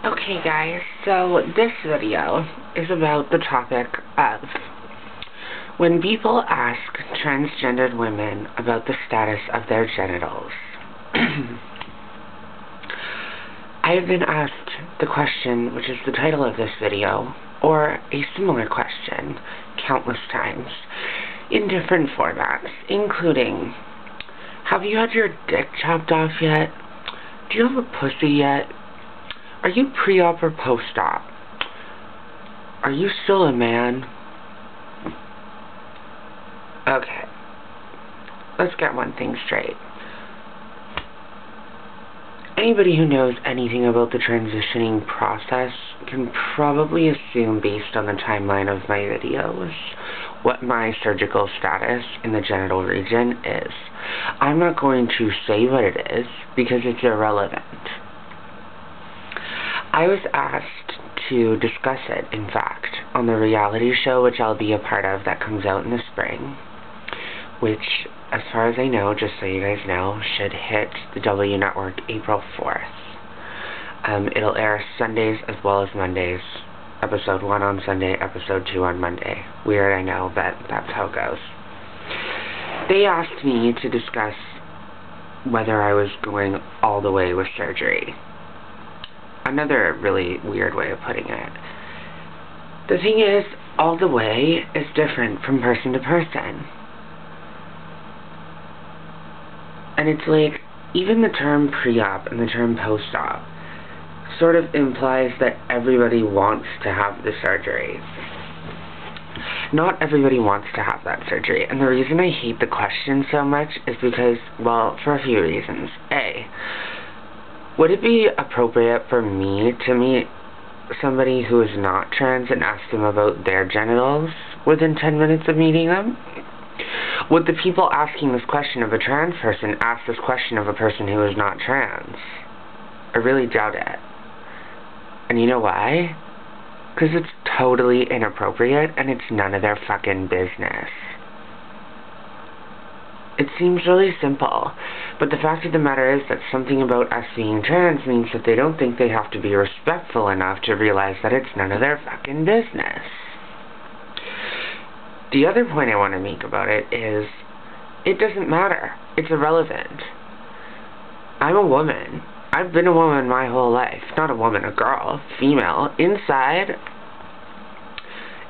Okay guys, so this video is about the topic of when people ask transgendered women about the status of their genitals. I have been asked the question, which is the title of this video, or a similar question, countless times, in different formats, including, have you had your dick chopped off yet? Do you have a pussy yet? Are you pre-op or post-op? Are you still a man? Okay. Let's get one thing straight. Anybody who knows anything about the transitioning process can probably assume, based on the timeline of my videos, what my surgical status in the genital region is. I'm not going to say what it is because it's irrelevant. I was asked to discuss it, in fact, on the reality show which I'll be a part of that comes out in the spring, which, as far as I know, just so you guys know, should hit the W Network April 4th. It'll air Sundays as well as Mondays. Episode 1 on Sunday, Episode 2 on Monday. Weird, I know, but that's how it goes. They asked me to discuss whether I was going all the way with surgery. Another really weird way of putting it. The thing is, all the way is different from person to person. And it's like, even the term pre-op and the term post-op sort of implies that everybody wants to have the surgery. Not everybody wants to have that surgery, and the reason I hate the question so much is because, well, for a few reasons. A, would it be appropriate for me to meet somebody who is not trans and ask them about their genitals within 10 minutes of meeting them? Would the people asking this question of a trans person ask this question of a person who is not trans? I really doubt it. And you know why? Because it's totally inappropriate and it's none of their fucking business. It seems really simple, but the fact of the matter is that something about us being trans means that they don't think they have to be respectful enough to realize that it's none of their fucking business. The other point I want to make about it is, it doesn't matter. It's irrelevant. I'm a woman. I've been a woman my whole life. Not a woman, a girl. Female. Inside.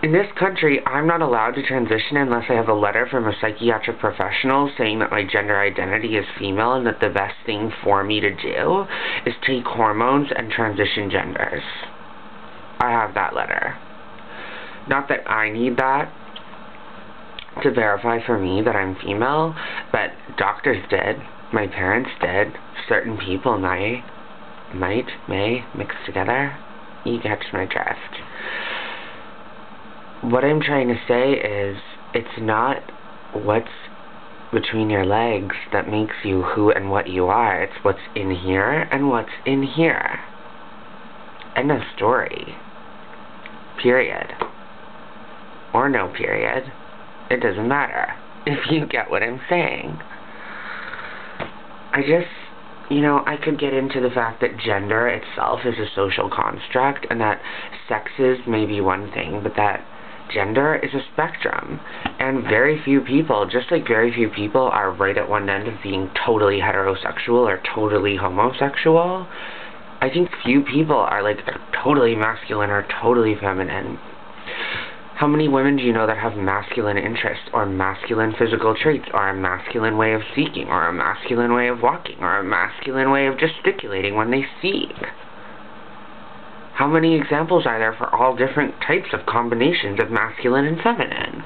In this country, I'm not allowed to transition unless I have a letter from a psychiatric professional saying that my gender identity is female and that the best thing for me to do is take hormones and transition genders. I have that letter. Not that I need that to verify for me that I'm female, but doctors did, my parents did, certain people may mix together. You catch my drift. What I'm trying to say is, it's not what's between your legs that makes you who and what you are. It's what's in here and what's in here. End of story. Period. Or no period. It doesn't matter, if you get what I'm saying. I could get into the fact that gender itself is a social construct, and that sexes may be one thing, but that gender is a spectrum, and very few people, just like very few people are right at one end of being totally heterosexual or totally homosexual, I think few people are like totally masculine or totally feminine. How many women do you know that have masculine interests, or masculine physical traits, or a masculine way of speaking, or a masculine way of walking, or a masculine way of gesticulating when they speak? How many examples are there for all different types of combinations of masculine and feminine?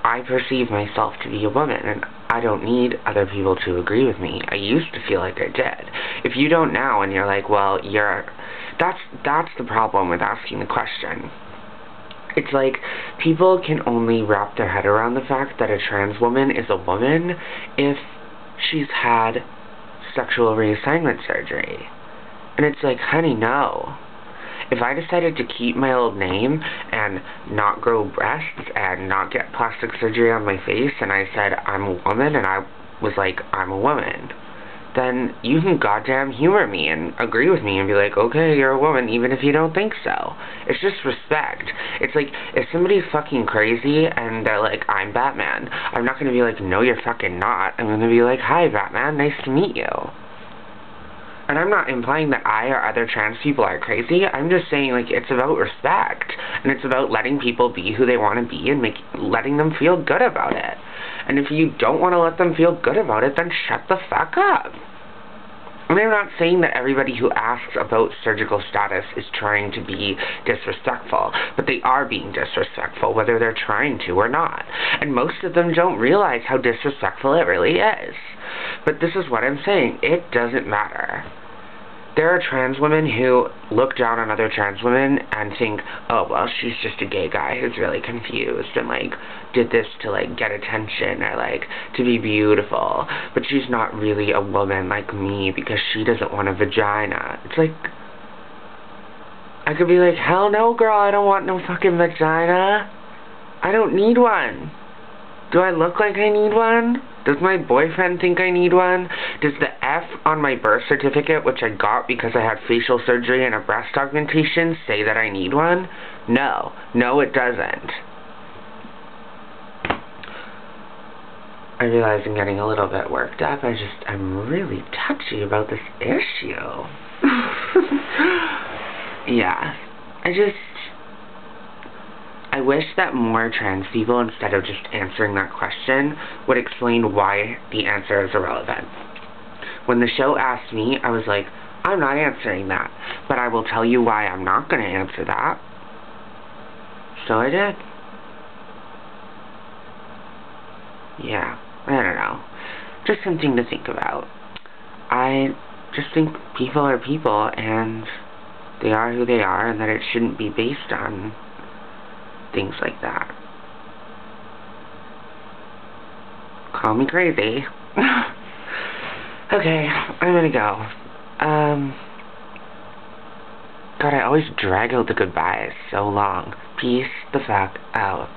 I perceive myself to be a woman, and I don't need other people to agree with me. I used to feel like I did. If you don't now, and you're like, well, that's the problem with asking the question. It's like, people can only wrap their head around the fact that a trans woman is a woman if she's had sexual reassignment surgery. And it's like, honey, no. If I decided to keep my old name and not grow breasts and not get plastic surgery on my face, and I said I'm a woman, and I was like, I'm a woman, then you can goddamn humor me and agree with me and be like, okay, you're a woman, even if you don't think so. It's just respect. It's like, if somebody's fucking crazy and they're like, I'm Batman, I'm not gonna be like, no, you're fucking not. I'm gonna be like, hi, Batman, nice to meet you. And I'm not implying that I or other trans people are crazy. I'm just saying, like, it's about respect. And it's about letting people be who they want to be and letting them feel good about it. And if you don't want to let them feel good about it, then shut the fuck up. And I'm not saying that everybody who asks about surgical status is trying to be disrespectful, but they are being disrespectful, whether they're trying to or not. And most of them don't realize how disrespectful it really is. But this is what I'm saying. It doesn't matter. There are trans women who look down on other trans women and think, oh, well, she's just a gay guy who's really confused and, like, did this to, like, get attention or, like, to be beautiful. But she's not really a woman like me because she doesn't want a vagina. It's like, I could be like, hell no, girl, I don't want no fucking vagina. I don't need one. Do I look like I need one? Does my boyfriend think I need one? Does the F on my birth certificate, which I got because I had facial surgery and a breast augmentation, say that I need one? No. No, it doesn't. I realize I'm getting a little bit worked up. I'm really touchy about this issue. Yeah. I wish that more trans people, instead of just answering that question, would explain why the answer is irrelevant. When the show asked me, I was like, I'm not answering that, but I will tell you why I'm not going to answer that. So I did. Yeah, I don't know. Just something to think about. I just think people are people, and they are who they are, and that it shouldn't be based on things like that. Call me crazy. Okay, I'm gonna go. God, I always drag out the goodbyes so long. Peace the fuck out.